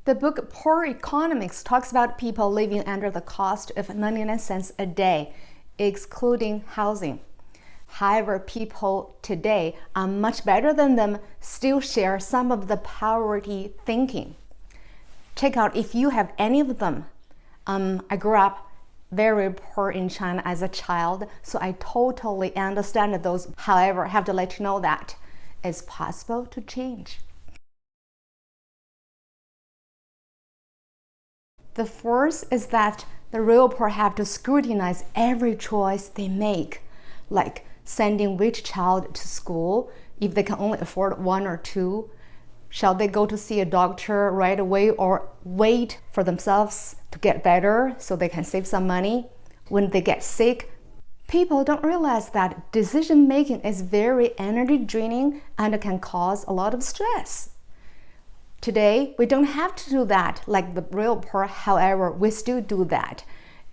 The book Poor Economics talks about people living under the cost of 99 cents a day, excluding housing. However, people today are much better than them, still share some of the poverty thinking. Check out if you have any of them. I grew up very poor in China as a child, so I totally understand those. However, I have to let you know that it's possible to change. The fourth is that the real poor have to scrutinize every choice they make, like sending which child to school if they can only afford one or two. Shall they go to see a doctor right away or wait for themselves to get better so they can save some money when they get sick? People don't realize that decision making is very energy draining and can cause a lot of stress. Today, we don't have to do that like the real poor. However, we still do that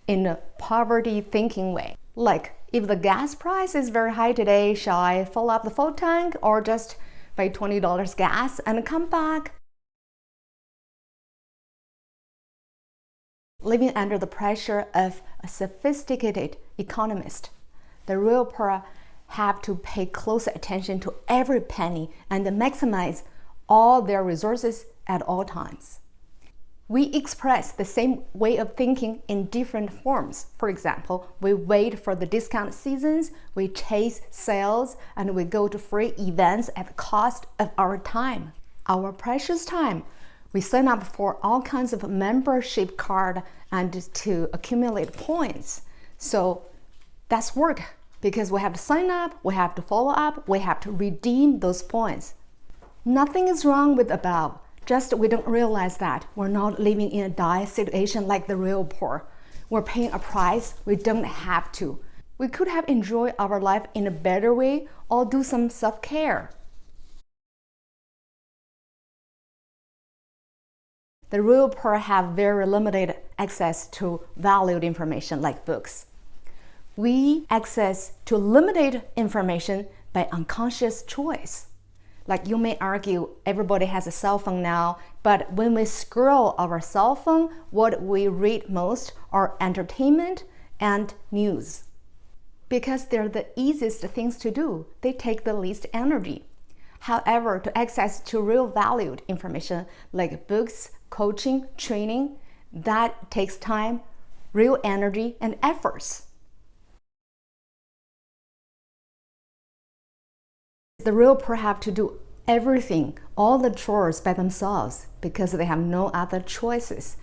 in a poverty thinking way. Like, if the gas price is very high today, shall I fill up the full tank or just buy $20 gas and come back? Living under the pressure of a sophisticated economist, the real poor have to pay close attention to every penny and maximize all their resources at all times. We express the same way of thinking in different forms. For example, we wait for the discount seasons, we chase sales, and we go to free events at the cost of our time. Our precious time. We sign up for all kinds of membership card and to accumulate points. So that's work because we have to sign up, we have to follow up, we have to redeem those points. Nothing is wrong with the above. Just we don't realize that we're not living in a dire situation like the real poor. We're paying a price we don't have to. We could have enjoyed our life in a better way or do some self-care. The real poor have very limited access to valued information like books. We access to limited information by unconscious choice. Like you may argue everybody has a cell phone now, but when we scroll our cell phone, what we read most are entertainment and news. Because they're the easiest things to do, they take the least energy. However, to access to real valued information like books, coaching, training, that takes time, real energy, and efforts. The real poor have to do everything, all the chores by themselves because they have no other choices.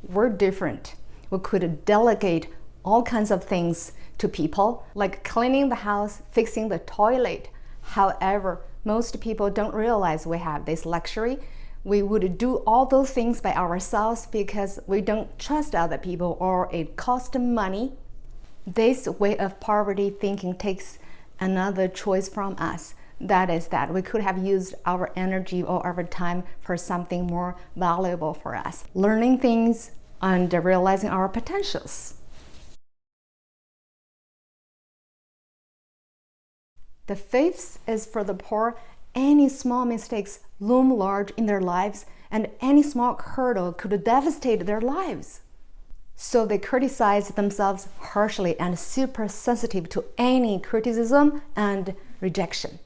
We're different. We could delegate all kinds of things to people, like cleaning the house, fixing the toilet. However, most people don't realize we have this luxury. We would do all those things by ourselves because we don't trust other people or it costs money. This way of poverty thinking takes another choice from us. That is that we could have used our energy or our time for something more valuable for us. Learning things and realizing our potentials. The fifth is for the poor, any small mistakes loom large in their lives and any small hurdle could devastate their lives. So they criticize themselves harshly and super sensitive to any criticism and rejection.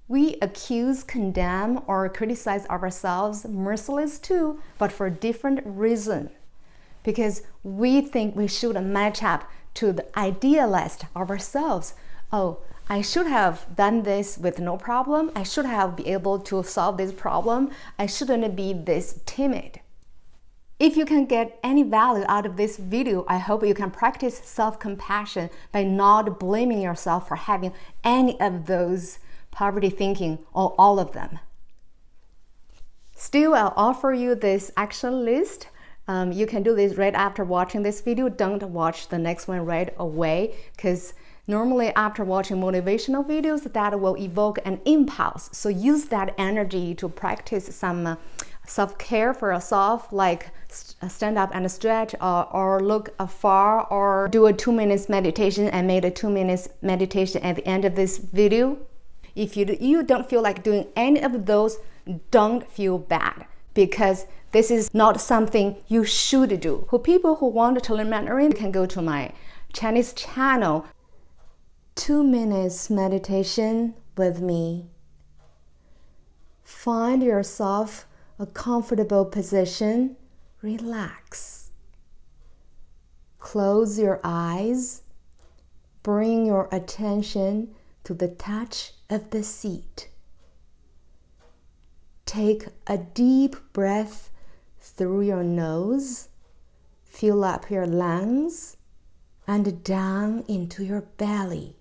We accuse, condemn, or criticize ourselves merciless too, but for a different reason. Because we think we should match up to the idealist ourselves. Oh, I should have done this with no problem. I should have been able to solve this problem. I shouldn't be this timid. If you can get any value out of this video, I hope you can practice self-compassion by not blaming yourself for having any of those poverty thinking or all of them. Still, I'll offer you this action list. You can do this right after watching this video. Don't watch the next one right away because normally after watching motivational videos, that will evoke an impulse. So use that energy to practice some self-care for yourself, like stand up and stretch or look afar or do a 2 minutes meditation and made a 2 minutes meditation at the end of this video. If you don't feel like doing any of those, don't feel bad because This is not something you should do. For people who want to learn Mandarin, you can go to my Chinese channel. 2 minutes meditation with me. Find yourself a comfortable position. Relax. Close your eyes. Bring your attention to the touch of the seat. Take a deep breath through your nose. Fill up your lungs and down into your belly.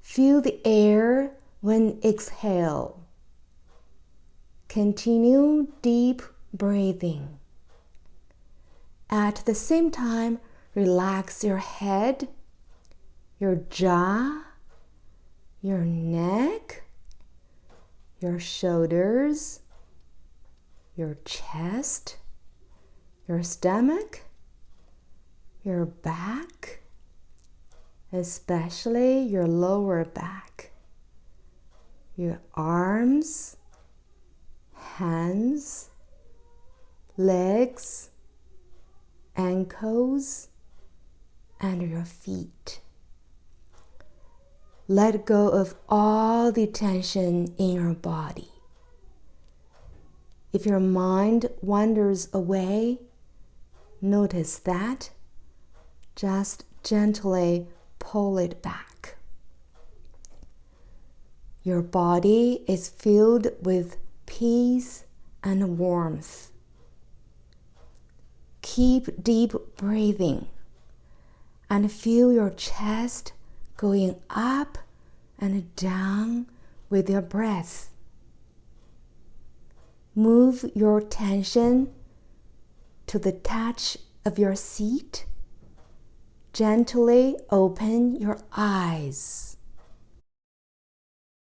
Feel the air when exhale. Continue deep breathing. At the same time, relax your head, your jaw, your neck, your shoulders, your chest, your stomach, your back, especially your lower back, your arms, hands, legs, ankles, and your feet. Let go of all the tension in your body. If your mind wanders away, notice that. Just gently pull it back. Your body is filled with peace and warmth. Keep deep breathing and feel your chest going up and down with your breath. Move your attention to the touch of your seat. Gently open your eyes.